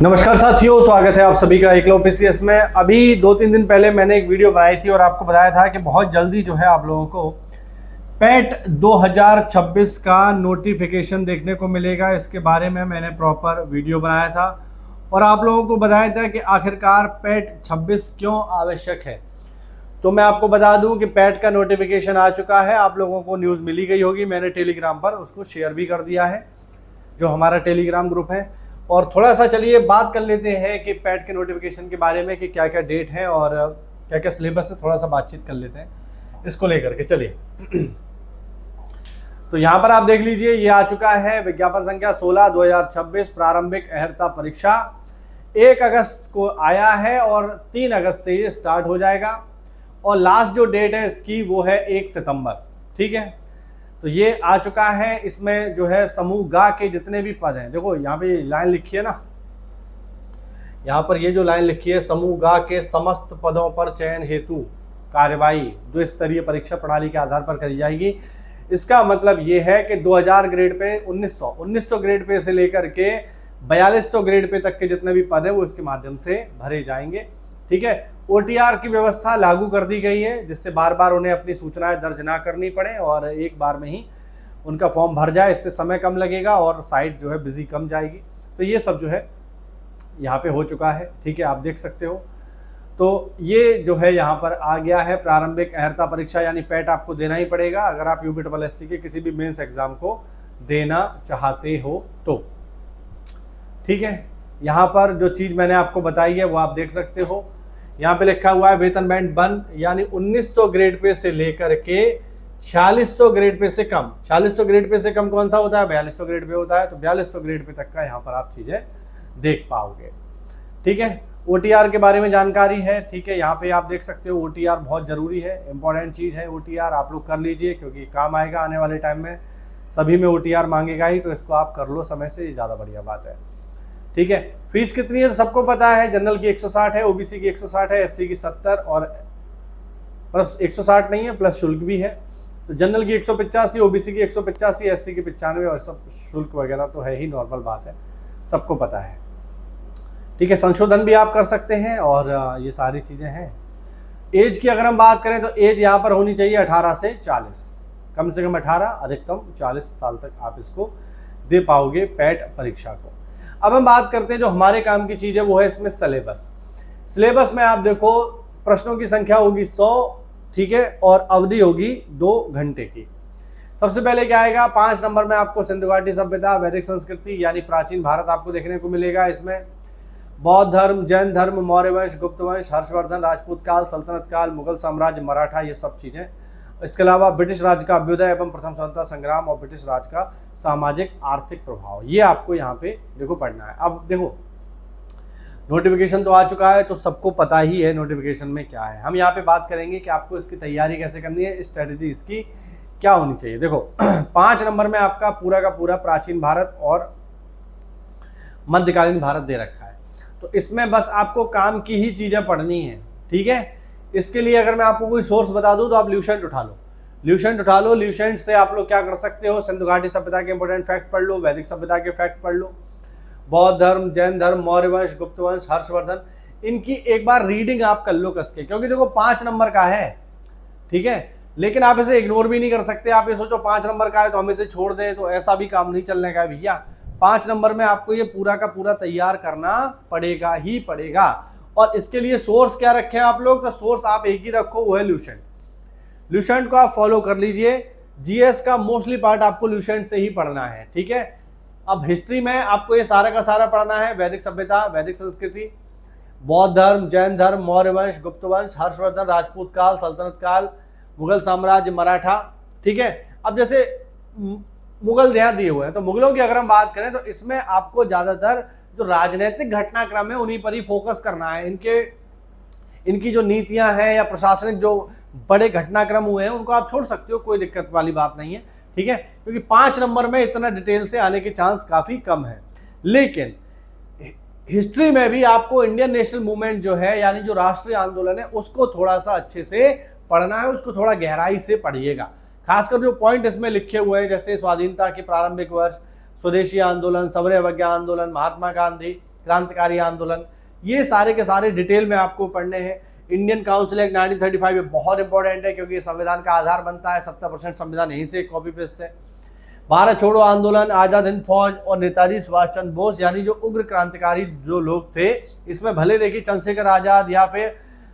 नमस्कार साथियों, स्वागत है आप सभी का एकलव्य पीसीएस में। अभी 2-3 दिन पहले मैंने एक वीडियो बनाई थी और आपको बताया था कि बहुत जल्दी जो है आप लोगों को पैट 2026 का नोटिफिकेशन देखने को मिलेगा। इसके बारे में मैंने प्रॉपर वीडियो बनाया था और आप लोगों को बताया था कि आखिरकार पैट 26 क्यों आवश्यक है। तो मैं आपको बता दूं कि पैट का नोटिफिकेशन आ चुका है। आप लोगों को न्यूज़ मिली गई होगी, मैंने टेलीग्राम पर उसको शेयर भी कर दिया है, जो हमारा टेलीग्राम ग्रुप है। और थोड़ा सा चलिए बात कर लेते हैं कि पैट के नोटिफिकेशन के बारे में कि क्या क्या डेट है और क्या क्या सिलेबस है। थोड़ा सा बातचीत कर लेते हैं इसको लेकर के। चलिए तो यहाँ पर आप देख लीजिए, ये आ चुका है विज्ञापन संख्या 16/2026 प्रारंभिक अहर्ता परीक्षा 1 अगस्त को आया है और 3 अगस्त से ये स्टार्ट हो जाएगा और लास्ट जो डेट है इसकी वो है 1 सितंबर। ठीक है, तो ये आ चुका है। इसमें जो है समूह गा के जितने भी पद हैं, देखो यहाँ पे लाइन लिखी है ना, यहाँ पर ये जो लाइन लिखी है, समूह गा के समस्त पदों पर चयन हेतु कार्यवाही द्विस्तरीय परीक्षा प्रणाली के आधार पर करी जाएगी। इसका मतलब ये है कि 2000 ग्रेड पे 1900 ग्रेड पे से लेकर के 4200 ग्रेड पे तक के जितने भी पद हैं वो इसके माध्यम से भरे जाएंगे। ठीक है, ओटीआर की व्यवस्था लागू कर दी गई है, जिससे बार बार उन्हें अपनी सूचनाएं दर्ज ना करनी पड़े और एक बार में ही उनका फॉर्म भर जाए। इससे समय कम लगेगा और साइट जो है बिजी कम जाएगी। तो ये सब जो है यहाँ पे हो चुका है। ठीक है, आप देख सकते हो। तो ये जो है यहाँ पर आ गया है प्रारंभिक अहर्ता परीक्षा, यानी पैट आपको देना ही पड़ेगा अगर आप यूपीएससी के किसी भी मेंस एग्जाम को देना चाहते हो तो। ठीक है, यहाँ पर जो चीज़ मैंने आपको बताई है वो आप देख सकते हो। यहाँ पे लिखा हुआ है वेतन बैंड बंद, यानी 1900 ग्रेड पे से लेकर के 4600 ग्रेड पे से कम। 4600 ग्रेड पे से कम कौन सा होता है? 4200 ग्रेड पे होता है। तो 4200 ग्रेड पे तक का यहाँ पर आप चीज़ें देख पाओगे। ठीक है, ओटीआर के बारे में जानकारी है। ठीक है, यहाँ पे आप देख सकते हो ओटीआर बहुत ज़रूरी है, इंपॉर्टेंट चीज़ है। ओटीआर आप लोग कर लीजिए क्योंकि काम आएगा आने वाले टाइम में, सभी में ओटीआर मांगेगा ही, तो इसको आप कर लो समय से, ये ज़्यादा बढ़िया बात है। ठीक है, फीस कितनी है तो सबको पता है। जनरल की 160 है, ओबीसी की 160 है, एससी की 70 और प्लस 160 नहीं है, प्लस शुल्क भी है। तो जनरल की 185, ओबीसी की 185, एससी की 95 और सब शुल्क वगैरह तो है ही, नॉर्मल बात है, सबको पता है। ठीक है, संशोधन भी आप कर सकते हैं और ये सारी चीज़ें हैं। एज की अगर हम बात करें तो एज यहाँ पर होनी चाहिए 18 से 40, कम से कम 18, अधिकतम 40 साल तक आप इसको दे पाओगे पैट परीक्षा को। अब हम बात करते हैं जो हमारे काम की चीज़ है वो है इसमें सिलेबस। सिलेबस में आप देखो प्रश्नों की संख्या होगी 100, ठीक है, और अवधि होगी 2 घंटे की। सबसे पहले क्या आएगा? 5 नंबर में आपको सिंधु घाटी सभ्यता, वैदिक संस्कृति यानी प्राचीन भारत आपको देखने को मिलेगा। इसमें बौद्ध धर्म, जैन धर्म, मौर्य वंश, गुप्त वंश, हर्षवर्धन, राजपूत काल, सल्तनत काल, मुगल साम्राज्य, मराठा, ये सब चीज़ें। इसके अलावा ब्रिटिश राज का अभ्युदय एवं प्रथम स्वतंत्रता संग्राम और ब्रिटिश राज का सामाजिक आर्थिक प्रभाव, ये आपको यहाँ पे देखो पढ़ना है। अब देखो नोटिफिकेशन तो आ चुका है तो सबको पता ही है नोटिफिकेशन में क्या है। हम यहाँ पे बात करेंगे कि आपको इसकी तैयारी कैसे करनी है, स्ट्रेटजी इसकी क्या होनी चाहिए। देखो 5 नंबर में आपका पूरा का पूरा प्राचीन भारत और मध्यकालीन भारत दे रखा है, तो इसमें बस आपको काम की ही चीज़ें पढ़नी है। ठीक है, इसके लिए अगर मैं आपको कोई सोर्स बता दूं तो आप ल्यूसेंट उठा लो, ल्यूसेंट से आप लोग क्या कर सकते हो, सिंधु घाटी सभ्यता के इंपॉर्टेंट फैक्ट पढ़ लो, वैदिक सभ्यता के फैक्ट पढ़ लो, बौद्ध धर्म, जैन धर्म, मौर्य वंश, गुप्त वंश, हर्षवर्धन, इनकी एक बार रीडिंग आप कर लो कस के, क्योंकि देखो 5 नंबर का है। ठीक है, लेकिन आप इसे इग्नोर भी नहीं कर सकते। आप ये सोचो 5 नंबर का है तो हम इसे छोड़ दें, तो ऐसा भी काम नहीं चलने का है भैया। 5 नंबर में आपको ये पूरा का पूरा तैयार करना पड़ेगा ही पड़ेगा। और इसके लिए सोर्स क्या रखें आप लोग? तो सोर्स आप एक ही रखो, वो है ल्यूसेंट को आप फॉलो कर लीजिए। जीएस का मोस्टली पार्ट आपको ल्यूसेंट से ही पढ़ना है। ठीक है, अब हिस्ट्री में आपको ये सारा का सारा पढ़ना है, वैदिक सभ्यता, वैदिक संस्कृति, बौद्ध धर्म, जैन धर्म, मौर्य वंश, गुप्त वंश, हर्षवर्धन, राजपूत काल, सल्तनत काल, मुगल साम्राज्य, मराठा। ठीक है, अब जैसे मुगल यहाँ दिए हुए हैं तो मुगलों की अगर हम बात करें तो इसमें आपको ज़्यादातर जो राजनीतिक घटनाक्रम है उन्हीं पर ही फोकस करना है। इनकी जो नीतियां हैं या प्रशासनिक जो बड़े घटनाक्रम हुए हैं उनको आप छोड़ सकते हो, कोई दिक्कत वाली बात नहीं है। ठीक है, क्योंकि 5 नंबर में इतना डिटेल से आने के चांस काफ़ी कम है। लेकिन हिस्ट्री में भी आपको इंडियन नेशनल मूवमेंट जो है, यानी जो राष्ट्रीय आंदोलन है, उसको थोड़ा सा अच्छे से पढ़ना है, उसको थोड़ा गहराई से पढ़िएगा। खासकर जो पॉइंट इसमें लिखे हुए हैं, जैसे स्वाधीनता के प्रारंभिक वर्ष, स्वदेशी आंदोलन, सौर्य अवज्ञा आंदोलन, महात्मा गांधी, क्रांतिकारी आंदोलन, ये सारे के सारे डिटेल में आपको पढ़ने हैं। इंडियन काउंसिल एक्ट 1935 ये बहुत इंपॉर्टेंट है क्योंकि संविधान का आधार बनता है, 70% संविधान यहीं से कॉपी पेस्ट है। भारत छोड़ो आंदोलन, आजाद हिंद फौज और नेताजी सुभाष चंद्र बोस यानी जो उग्र क्रांतिकारी जो लोग थे, इसमें भले देखिए चंद्रशेखर आजाद या फिर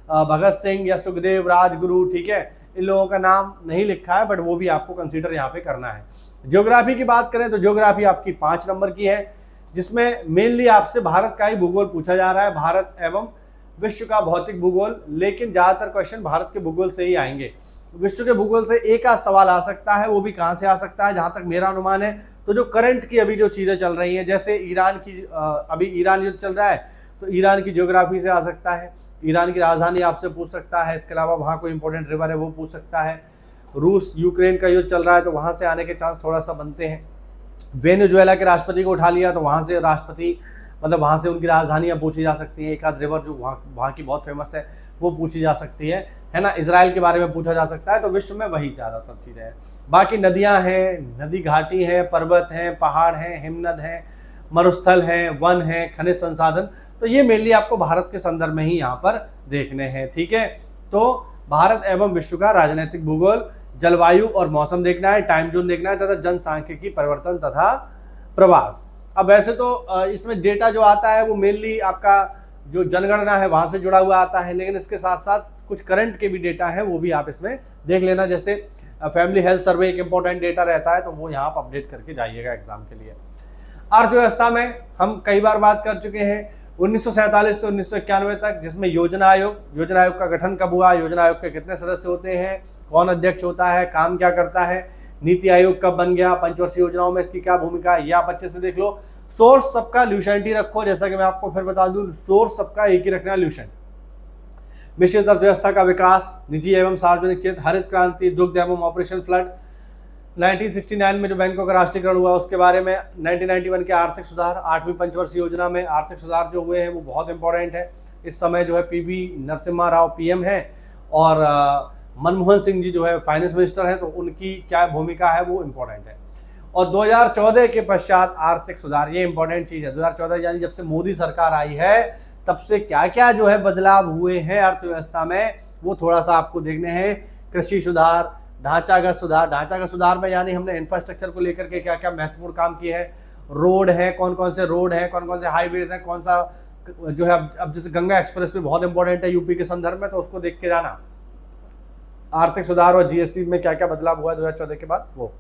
भगत सिंह या सुखदेव, राजगुरु, ठीक है, इन लोगों का नाम नहीं लिखा है, बट वो भी आपको कंसीडर यहाँ पे करना है। ज्योग्राफी की बात करें तो ज्योग्राफी आपकी 5 नंबर की है, जिसमें मेनली आपसे भारत का ही भूगोल पूछा जा रहा है, भारत एवं विश्व का भौतिक भूगोल, लेकिन ज्यादातर क्वेश्चन भारत के भूगोल से ही आएंगे। विश्व के भूगोल से एक आध सवाल आ सकता है, वो भी कहाँ से आ सकता है, जहां तक मेरा अनुमान है तो जो करंट की अभी जो चीजें चल रही हैं, जैसे ईरान की, अभी ईरान युद्ध चल रहा है तो ईरान की ज्योग्राफी से आ सकता है, ईरान की राजधानी आपसे पूछ सकता है, इसके अलावा वहाँ कोई इंपॉर्टेंट रिवर है वो पूछ सकता है, रूस यूक्रेन का युद्ध चल रहा है तो वहाँ से आने के चांस थोड़ा सा बनते हैं, वेनेजुएला के राष्ट्रपति को उठा लिया तो वहाँ से राष्ट्रपति, मतलब वहाँ से उनकी राजधानियाँ पूछी जा सकती हैं, एक आध रिवर जो वहाँ की बहुत फेमस है वो पूछी जा सकती है ना, इजराइल के बारे में पूछा जा सकता है। तो विश्व में वही ज़्यादातर चीज़ें हैं। बाकी नदियाँ हैं, नदी घाटी हैं, पर्वत हैं, पहाड़ हैं, हिमनद हैं, मरुस्थल हैं, वन हैं, खनिज संसाधन, तो ये मेनली आपको भारत के संदर्भ में ही यहाँ पर देखने हैं, ठीक है। तो भारत एवं विश्व का राजनीतिक भूगोल, जलवायु और मौसम देखना है, टाइम जोन देखना है, तथा जनसांख्यिकी परिवर्तन तथा प्रवास। अब वैसे तो इसमें डेटा जो आता है वो मेनली आपका जो जनगणना है वहाँ से जुड़ा हुआ आता है, लेकिन इसके साथ साथ कुछ करंट के भी डेटा है वो भी आप इसमें देख लेना, जैसे फैमिली हेल्थ सर्वे एक इंपॉर्टेंट डेटा रहता है तो वो यहाँ आप अपडेट करके जाइएगा एग्जाम के लिए। अर्थव्यवस्था में हम कई बार बात कर चुके हैं 1947 से 1991 तक, जिसमें योजना आयोग का गठन कब हुआ, योजना आयोग के कितने सदस्य होते हैं, कौन अध्यक्ष होता है, काम क्या करता है, नीति आयोग कब बन गया, पंचवर्षीय योजनाओं में इसकी क्या भूमिका है, ये आप अच्छे से देख लो। सोर्स सबका ल्यूसेंट ही रखो, जैसा कि मैं आपको फिर बता दूं, सोर्स सबका एक ही रखना, ल्यूसेंट। मिश्रित अर्थव्यवस्था का विकास, निजी एवं सार्वजनिक क्षेत्र, हरित क्रांति, दुग्ध एवं ऑपरेशन फ्लड, 1969 में जो बैंकों का राष्ट्रीयकरण हुआ उसके बारे में, 1991 के आर्थिक सुधार, 8वीं पंचवर्षीय योजना में आर्थिक सुधार जो हुए हैं वो बहुत इंपॉर्टेंट है। इस समय जो है पीवी नरसिम्हा राव पीएम है और मनमोहन सिंह जी जो है फाइनेंस मिनिस्टर हैं, तो उनकी क्या भूमिका है वो इम्पोर्टेंट है। और 2014 के पश्चात आर्थिक सुधार, ये इंपॉर्टेंट चीज़ है, 2014 यानी जब से मोदी सरकार आई है तब से क्या क्या जो है बदलाव हुए हैं अर्थव्यवस्था में वो थोड़ा सा आपको देखने हैं। कृषि सुधार, ढांचागत सुधार में यानी हमने इंफ्रास्ट्रक्चर को लेकर के क्या क्या महत्वपूर्ण काम किए हैं, रोड है, कौन कौन से रोड हैं, कौन कौन से हाईवेज हैं, कौन सा जो है अब जैसे गंगा एक्सप्रेस भी बहुत इंपॉर्टेंट है यूपी के संदर्भ में, तो उसको देख के जाना। आर्थिक सुधार और जीएसटी में क्या क्या बदलाव हुआ है 2014 के बाद वो।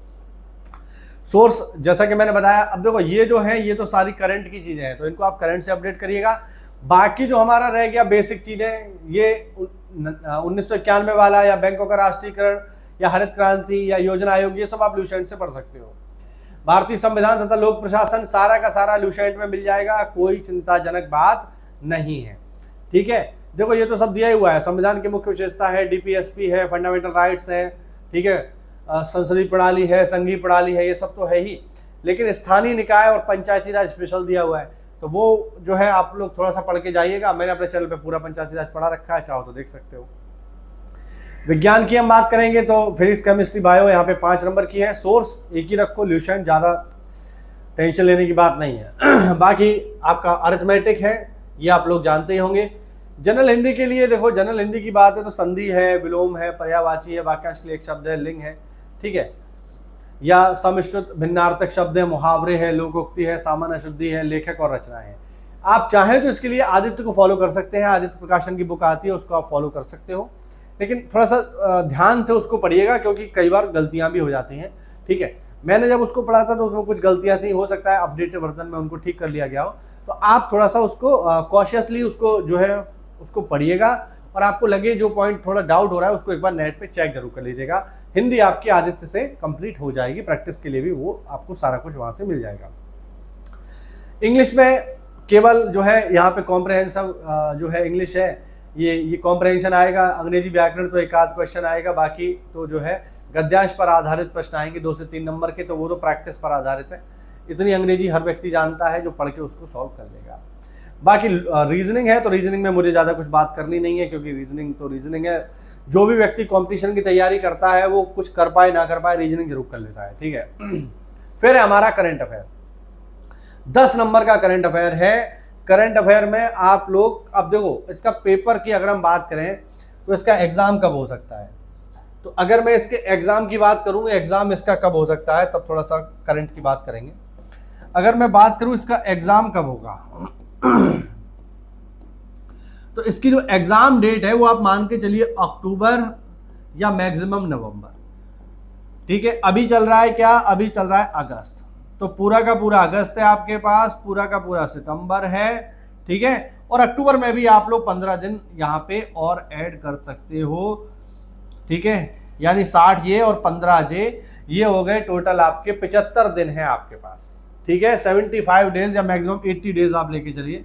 सोर्स जैसा कि मैंने बताया, अब देखो ये जो है ये तो सारी करंट की चीजें हैं तो इनको आप करंट से अपडेट करिएगा। बाकी जो हमारा रह गया बेसिक चीजें, ये 1991 वाला या बैंकों का राष्ट्रीयकरण या हरित क्रांति या योजना आयोग, ये सब आप ल्यूसेंट से पढ़ सकते हो। भारतीय संविधान तथा लोक प्रशासन सारा का सारा ल्यूसेंट में मिल जाएगा, कोई चिंताजनक बात नहीं है, ठीक है। देखो ये तो सब दिया ही हुआ है, संविधान की मुख्य विशेषता है, डीपीएसपी है, फंडामेंटल राइट्स हैं, ठीक है, संसदीय प्रणाली है, संघीय प्रणाली है, ये सब तो है ही, लेकिन स्थानीय निकाय और पंचायती राज स्पेशल दिया हुआ है, तो वो जो है आप लोग थोड़ा सा पढ़ के जाइएगा। मैंने अपने चैनल पे पूरा पंचायती राज पढ़ा रखा है, चाहो तो देख सकते हो। विज्ञान की हम बात करेंगे तो फिजिक्स, केमिस्ट्री, बायो यहाँ पे 5 नंबर की है। सोर्स एक ही रखो, ल्यूसेंट, ज़्यादा टेंशन लेने की बात नहीं है। बाकी आपका अरिथमेटिक है, ये आप लोग जानते ही होंगे। जनरल हिंदी के लिए देखो, जनरल हिंदी की बात है तो संधि है, विलोम है, पर्यायवाची है, वाक्यांश के लिए एक शब्द है, लिंग है, ठीक है, या समिश्रित भिन्नार्थक शब्द है, मुहावरे है, लोकोक्ति है, सामान्य शुद्धि है, लेखक और रचनाएं हैं। आप चाहें तो इसके लिए आदित्य को फॉलो कर सकते हैं, आदित्य प्रकाशन की बुक आती है उसको आप फॉलो कर सकते हो, लेकिन थोड़ा सा ध्यान से उसको पढ़िएगा क्योंकि कई बार गलतियां भी हो जाती हैं, ठीक है। मैंने जब उसको पढ़ा था तो उसमें कुछ गलतियां थी, हो सकता है अपडेटेड वर्जन में उनको ठीक कर लिया गया हो, तो आप थोड़ा सा उसको कॉशियसली उसको जो है उसको पढ़िएगा, और आपको लगे जो पॉइंट थोड़ा डाउट हो रहा है उसको एक बार नेट पे चेक जरूर कर लीजिएगा। हिंदी आपकी आदित्य से कंप्लीट हो जाएगी, प्रैक्टिस के लिए भी वो आपको सारा कुछ वहाँ से मिल जाएगा। इंग्लिश में केवल जो है यहाँ पे कॉम्प्रहेंसिव जो है इंग्लिश है, ये कॉम्प्रहेंशन आएगा, अंग्रेजी व्याकरण तो एक आध क्वेश्चन आएगा, बाकी तो जो है गद्यांश पर आधारित प्रश्न आएंगे 2 से 3 नंबर के, तो वो तो प्रैक्टिस पर आधारित है। इतनी अंग्रेजी हर व्यक्ति जानता है जो पढ़ के उसको सॉल्व कर लेगा। बाकी रीजनिंग है तो रीजनिंग में मुझे ज़्यादा कुछ बात करनी नहीं है क्योंकि रीजनिंग तो रीजनिंग है, जो भी व्यक्ति कंपटीशन की तैयारी करता है वो कुछ कर पाए ना कर पाए रीजनिंग जरूर कर लेता है, ठीक है। फिर है हमारा करंट अफेयर, 10 नंबर का करंट अफेयर है, करंट अफेयर में आप लोग अब देखो, इसका पेपर की अगर हम बात करें तो इसका एग्जाम कब हो सकता है, तो अगर मैं इसके एग्जाम की बात करूं, एग्जाम इसका कब हो सकता है, तब थोड़ा सा करंट की बात करेंगे। अगर मैं बात करूं इसका एग्जाम कब होगा तो इसकी जो एग्जाम डेट है वो आप मान के चलिए अक्टूबर या मैक्सिमम नवंबर। ठीक है, अभी चल रहा है क्या, अभी चल रहा है अगस्त, तो पूरा का पूरा अगस्त है आपके पास, पूरा का पूरा सितंबर है। ठीक है, और अक्टूबर में भी आप लोग 15 दिन यहाँ पे और ऐड कर सकते हो। ठीक है, यानी 60 ये और 15 जे, ये हो गए टोटल आपके 75 दिन है आपके पास। ठीक है, 75 डेज या मैक्सिमम 80 डेज आप लेके चलिए।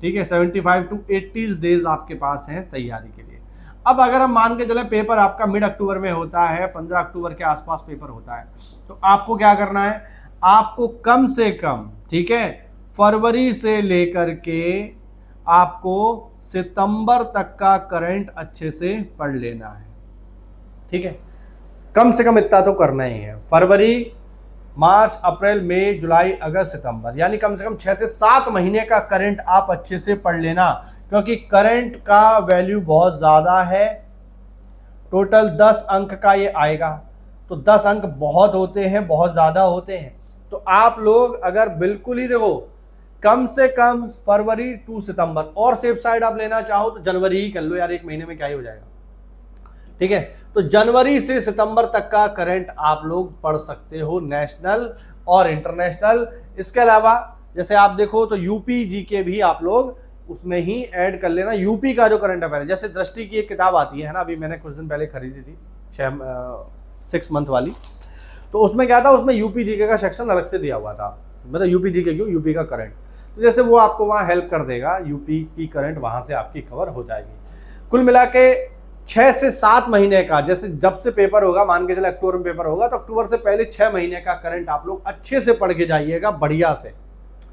ठीक है, 75 टू 80 डेज आपके पास हैं तैयारी के लिए। अब अगर हम मान के चले पेपर आपका मिड अक्टूबर में होता है, 15 अक्टूबर के आसपास पेपर होता है, तो आपको क्या करना है, आपको कम से कम, ठीक है, फरवरी से लेकर के आपको सितंबर तक का करंट अच्छे से पढ़ लेना है। ठीक है, कम से कम इतना तो करना ही है। फरवरी, मार्च, अप्रैल, मई, जुलाई, अगस्त, सितंबर, यानी कम से कम 6 से 7 महीने का करंट आप अच्छे से पढ़ लेना, क्योंकि करंट का वैल्यू बहुत ज़्यादा है। टोटल 10 अंक का ये आएगा, तो 10 अंक बहुत होते हैं, बहुत ज़्यादा होते हैं। तो आप लोग अगर बिल्कुल ही देखो, कम से कम फरवरी टू सितंबर, और सेफ साइड आप लेना चाहो तो जनवरी ही कर लो यार, एक महीने में क्या ही हो जाएगा। ठीक है, तो जनवरी से सितंबर तक का करंट आप लोग पढ़ सकते हो, नेशनल और इंटरनेशनल। इसके अलावा जैसे आप देखो तो यूपी जीके भी आप लोग उसमें ही ऐड कर लेना। यूपी का जो करंट अफेयर है, जैसे दृष्टि की एक किताब आती है ना, अभी मैंने कुछ दिन पहले खरीदी थी 6 मंथ वाली, तो उसमें क्या था, उसमें यूपी जीके का सेक्शन अलग से दिया हुआ था, मतलब यूपी जीके क्यों, यूपी का करंट, तो जैसे वो आपको वहाँ हेल्प कर देगा, यूपी की करंट वहाँ से आपकी कवर हो जाएगी। कुल मिला के 6 से 7 महीने का, जैसे जब से पेपर होगा, मान के चले अक्टूबर में पेपर होगा, तो अक्टूबर से पहले 6 महीने का करंट आप लोग अच्छे से पढ़ के जाइएगा, बढ़िया से।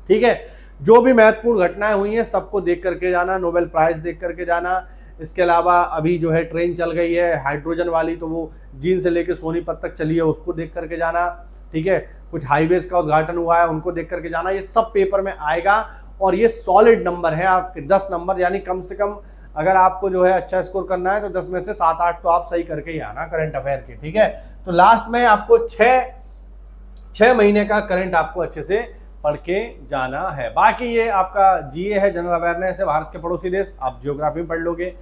ठीक है, जो भी महत्वपूर्ण घटनाएं हुई हैं सबको देख करके जाना, नोबेल प्राइज देख करके जाना। इसके अलावा अभी जो है ट्रेन चल गई है हाइड्रोजन वाली, तो वो जींद से लेके सोनीपत तक चली है, उसको देख करके जाना। ठीक है, कुछ हाईवेज का उद्घाटन हुआ है, उनको देख करके जाना। ये सब पेपर में आएगा और ये सॉलिड नंबर है आपके, 10 नंबर, यानी कम से कम अगर आपको जो है अच्छा स्कोर करना है तो 10 में से 7-8 तो आप सही करके ही आना करंट अफेयर के। ठीक है, तो लास्ट में आपको 6 महीने का करंट आपको अच्छे से पढ़ के जाना है। बाकी ये आपका जीए है, जनरल अवेयरनेस है, भारत के पड़ोसी देश, आप ज्योग्राफी में पढ़ लोगे।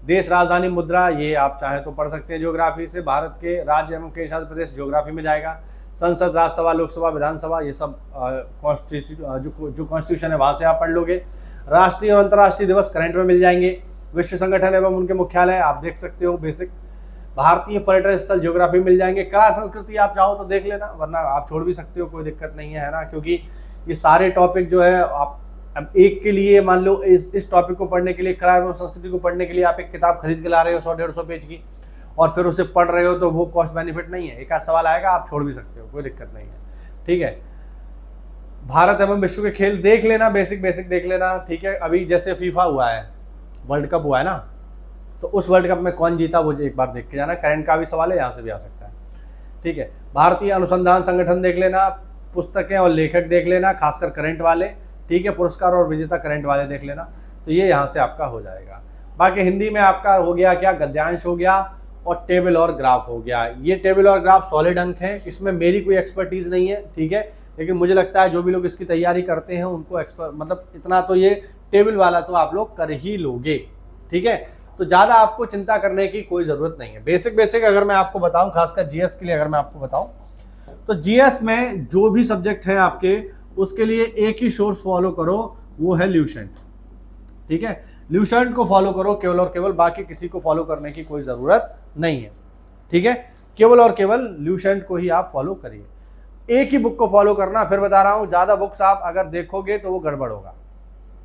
देश, राजधानी, मुद्रा, ये आप चाहे तो पढ़ सकते हैं ज्योग्राफी से। भारत के राज्य एवं केंद्र शासित प्रदेश ज्योग्राफी में जाएगा। संसद, राज्यसभा, लोकसभा, विधानसभा, ये सब जो कॉन्स्टिट्यूशन है वहाँ से आप पढ़ लोगे। राष्ट्रीय और अंतर्राष्ट्रीय दिवस करंट में मिल जाएंगे। विश्व संगठन एवं उनके मुख्यालय आप देख सकते हो, बेसिक। भारतीय पर्यटन स्थल ज्योग्राफी मिल जाएंगे। कला संस्कृति आप चाहो तो देख लेना, वरना आप छोड़ भी सकते हो, कोई दिक्कत नहीं है ना, क्योंकि ये सारे टॉपिक जो है आप अब एक के लिए मान लो इस टॉपिक को पढ़ने के लिए, कला एवं संस्कृति को पढ़ने के लिए आप एक किताब खरीद के ला रहे हो 100-150 पेज की, और फिर उसे पढ़ रहे हो, तो वो कॉस्ट बेनिफिट नहीं है। एक आध सवाल आएगा, आप छोड़ भी सकते हो, कोई दिक्कत नहीं है। ठीक है, भारत एवं विश्व के खेल देख लेना, बेसिक देख लेना। ठीक है, अभी जैसे फीफा हुआ है, वर्ल्ड कप हुआ है ना, तो उस वर्ल्ड कप में कौन जीता वो एक बार देख के जाना। करंट का भी सवाल है, यहाँ से भी आ सकता है। ठीक है, भारतीय अनुसंधान संगठन देख लेना, पुस्तकें और लेखक देख लेना, खासकर करंट वाले। ठीक है, पुरस्कार और विजेता करंट वाले देख लेना, तो ये यहाँ से आपका हो जाएगा। बाकी हिंदी में आपका हो गया क्या, गद्यांश हो गया और टेबल और ग्राफ हो गया। ये टेबल और ग्राफ सॉलिड अंक हैं, इसमें मेरी कोई एक्सपर्टीज़ नहीं है। ठीक है, लेकिन मुझे लगता है जो भी लोग इसकी तैयारी करते हैं उनको मतलब इतना तो ये टेबल वाला तो आप लोग कर ही लोगे। ठीक है, तो ज़्यादा आपको चिंता करने की कोई ज़रूरत नहीं है। बेसिक अगर मैं आपको बताऊं, खासकर जीएस के लिए अगर मैं आपको बताऊं, तो जीएस में जो भी सब्जेक्ट है आपके, उसके लिए एक ही सोर्स फॉलो करो, वो है ल्यूसेंट। ठीक है, ल्यूसेंट को फॉलो करो केवल और केवल, बाकी किसी को फॉलो करने की कोई ज़रूरत नहीं है। ठीक है, केवल और केवल ल्यूसेंट को ही आप फॉलो करिए, एक ही बुक को फॉलो करना। फिर बता रहा हूँ, ज़्यादा बुक्स आप अगर देखोगे तो वो गड़बड़ होगा।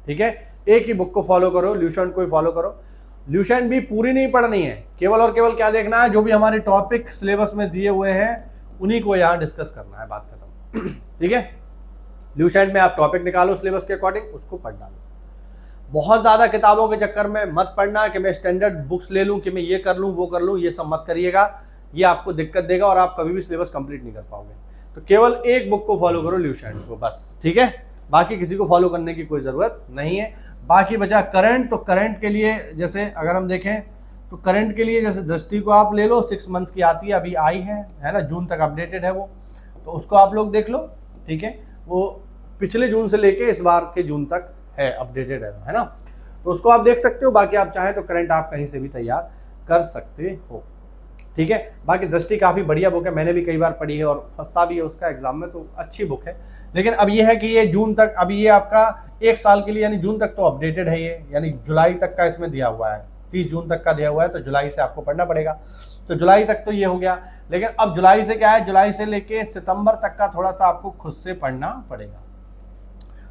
ठीक है, एक ही बुक को फॉलो करो, ल्यूसेंट को ही फॉलो करो। ल्यूसेंट भी पूरी नहीं पढ़नी है, केवल और केवल क्या देखना है, जो भी हमारे टॉपिक सिलेबस में दिए हुए हैं उन्हीं को यहाँ डिस्कस करना है, बात खत्म। ठीक है, ल्यूसेंट में आप टॉपिक निकालो सिलेबस के अकॉर्डिंग, उसको पढ़ डालो। बहुत ज़्यादा किताबों के चक्कर में मत पढ़ना कि मैं स्टैंडर्ड बुक्स ले लूँ, कि मैं ये कर लूँ वो कर लूँ, ये सब मत करिएगा, ये आपको दिक्कत देगा और आप कभी भी सिलेबस कंप्लीट नहीं कर पाओगे। तो केवल एक बुक को फॉलो करो, ल्यूसेंट को, बस। ठीक है, बाकी किसी को फॉलो करने की कोई ज़रूरत नहीं है। बाकी बचा करंट, तो करंट के लिए जैसे अगर हम देखें तो करंट के लिए जैसे दृष्टि को आप ले लो, 6 मंथ की आती है, अभी आई है ना, जून तक अपडेटेड है वो, तो उसको आप लोग देख लो, ठीक है। वो पिछले जून से लेके इस बार के जून तक है, अपडेटेड है ना, तो उसको आप देख सकते हो। बाकी आप चाहें तो करंट आप कहीं से भी तैयार कर सकते हो, ठीक है। बाकी दृष्टि काफ़ी बढ़िया बुक है, मैंने भी कई बार पढ़ी है और सस्ता भी है उसका एग्जाम में, तो अच्छी बुक है। लेकिन अब ये है कि ये जून तक, अभी ये आपका 1 साल के लिए यानी जून तक तो अपडेटेड है ये, यानी जुलाई तक का इसमें दिया हुआ है, 30 जून तक का दिया हुआ है, तो जुलाई से आपको पढ़ना पड़ेगा। तो जुलाई तक तो ये हो गया, लेकिन अब जुलाई से क्या है, जुलाई से लेके सितंबर तक का थोड़ा सा आपको खुद से पढ़ना पड़ेगा,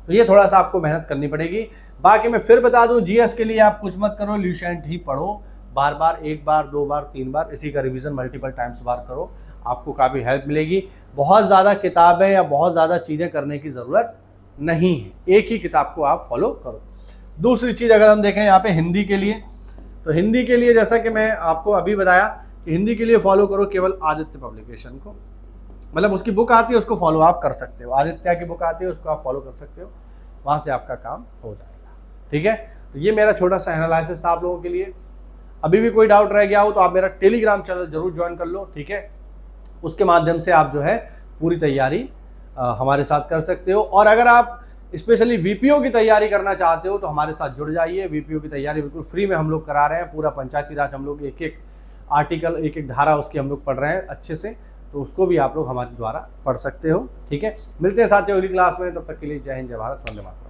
तो ये थोड़ा सा आपको मेहनत करनी पड़ेगी। बाकी मैं फिर बता दूं, जीएस के लिए आप कुछ मत करो, ल्यूसेंट ही पढ़ो, बार बार, 1 बार 2 बार 3 बार इसी का रिवीजन मल्टीपल टाइम्स बार करो, आपको काफ़ी हेल्प मिलेगी। बहुत ज़्यादा किताबें या बहुत ज़्यादा चीज़ें करने की ज़रूरत नहीं है, एक ही किताब को आप फॉलो करो। दूसरी चीज़ अगर हम देखें यहाँ पे हिंदी के लिए, तो हिंदी के लिए जैसा कि मैं आपको अभी बताया कि हिंदी के लिए फॉलो करो केवल आदित्य पब्लिकेशन को, मतलब उसकी बुक आती है उसको फॉलो आप कर सकते हो, आदित्य की बुक आती है उसको आप फॉलो कर सकते हो, वहाँ से आपका काम हो जाएगा, ठीक है। तो ये मेरा छोटा सा एनालिसिस था आप लोगों के लिए। अभी भी कोई डाउट रह गया हो तो आप मेरा टेलीग्राम चैनल जरूर ज्वाइन कर लो, ठीक है। उसके माध्यम से आप जो है पूरी तैयारी हमारे साथ कर सकते हो। और अगर आप स्पेशली वीपीओ की तैयारी करना चाहते हो तो हमारे साथ जुड़ जाइए। वीपीओ की तैयारी बिल्कुल फ्री में हम लोग करा रहे हैं, पूरा पंचायती राज हम लोग एक एक आर्टिकल, एक एक धारा उसकी हम लोग पढ़ रहे हैं अच्छे से, तो उसको भी आप लोग हमारे द्वारा पढ़ सकते हो, ठीक है। मिलते हैं साथियों अगली क्लास में, तब तक के लिए जय हिंद, जय भारत, वंदे मातरम।